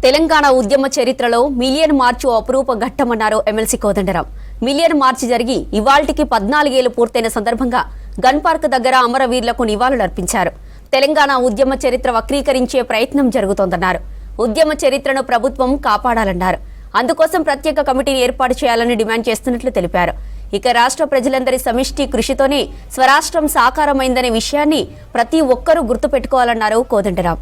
తెలంగాణ ఉద్యమ చరిత్రలో million March అపురూప ఘట్టమన్నారు MLC Kodandaram. Million March జరిగి ఇవాల్టికి 14 ఏళ్లు పూర్తయిన సందర్భంగా గన్ పార్క్ దగ్గర అమరవీరులకు నివాళులర్పించారు. తెలంగాణ ఉద్యమ చరిత్ర వక్రీకరించే ప్రయత్నం జరుగుతోందన్నారు. ఉద్యమ చరిత్రను ప్రభుత్వం కాపాడాలన్నారు. అందుకోసం ప్రత్యేక కమిటీని ఏర్పాటు చేయాలని డిమాండ్ చేస్తున్నట్లు తెలిపారు. ఇక రాష్ట్ర ప్రజలందరి సమిష్టి కృషితోనే స్వరాష్ట్రం సాకారమైందనే విషయాన్ని ప్రతి ఒక్కరూ గుర్తుపెట్టుకోవాలన్నారు కోదండరాం.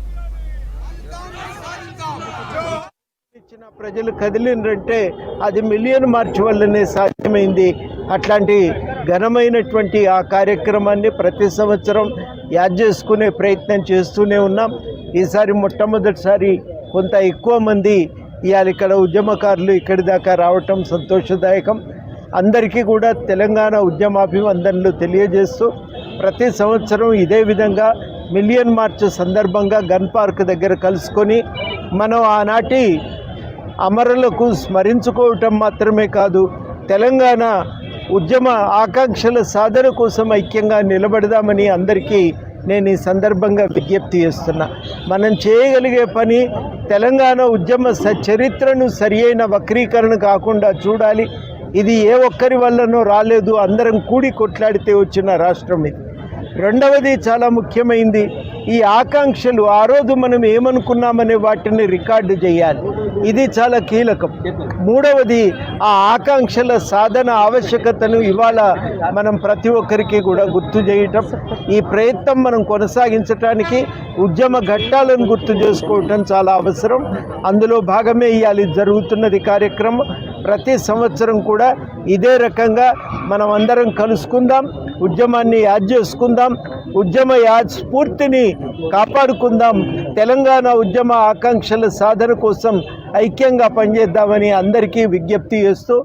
ప్రజలు కదిలినంటే అది మిలియన్ మార్చ్ వల్లనే సాధ్యమైంది. అట్లాంటి ఘనమైనటువంటి ఆ కార్యక్రమాన్ని ప్రతి సంవత్సరం యాద్ చేసుకునే ప్రయత్నం చేస్తూనే ఉన్నాం. ఈసారి మొట్టమొదటిసారి కొంత ఎక్కువ మంది ఇవాళ ఇక్కడ ఉద్యమకారులు ఇక్కడి దాకా రావటం సంతోషదాయకం. అందరికీ కూడా తెలంగాణ ఉద్యమాభివందనలు తెలియజేస్తూ ప్రతి సంవత్సరం ఇదే విధంగా మిలియన్ మార్చ్ సందర్భంగా గన్ పార్క్ దగ్గర కలుసుకొని మనం ఆనాటి అమరులకు స్మరించుకోవటం మాత్రమే కాదు, తెలంగాణ ఉద్యమ ఆకాంక్షల సాధన కోసం ఐక్యంగా నిలబడదామని అందరికీ నేను ఈ సందర్భంగా విజ్ఞప్తి చేస్తున్నా. మనం చేయగలిగే పని తెలంగాణ ఉద్యమ చరిత్రను సరియైన వక్రీకరణ కాకుండా చూడాలి. ఇది ఏ ఒక్కరి వల్లనో రాలేదు, అందరం కూడి కొట్లాడితే వచ్చిన రాష్ట్రం ఇది. రెండవది చాలా ముఖ్యమైనది, ఈ ఆకాంక్షలు ఆ రోజు మనం ఏమనుకున్నామనే వాటిని రికార్డు చేయాలి. ఇది చాలా కీలకం. మూడవది, ఆ ఆకాంక్షల సాధన ఆవశ్యకతను ఇవాళ మనం ప్రతి ఒక్కరికి కూడా గుర్తు చేయటం. ఈ ప్రయత్నం మనం కొనసాగించడానికి ఉద్యమ ఘట్టాలను గుర్తు చేసుకోవటం చాలా అవసరం. అందులో భాగమే ఇవాళ జరుగుతున్నది కార్యక్రమం. ప్రతి సంవత్సరం కూడా ఇదే రకంగా మనం అందరం కలుసుకుందాం, ఉద్యమాన్ని యాద్ చేసుకుందాం, ఉద్యమ యాద్ స్ఫూర్తిని కాపాడుకుందాం, తెలంగాణ ఉద్యమ ఆకాంక్షల సాధన కోసం ఐక్యంగా పనిచేద్దామని అందరికీ విజ్ఞప్తి చేస్తూ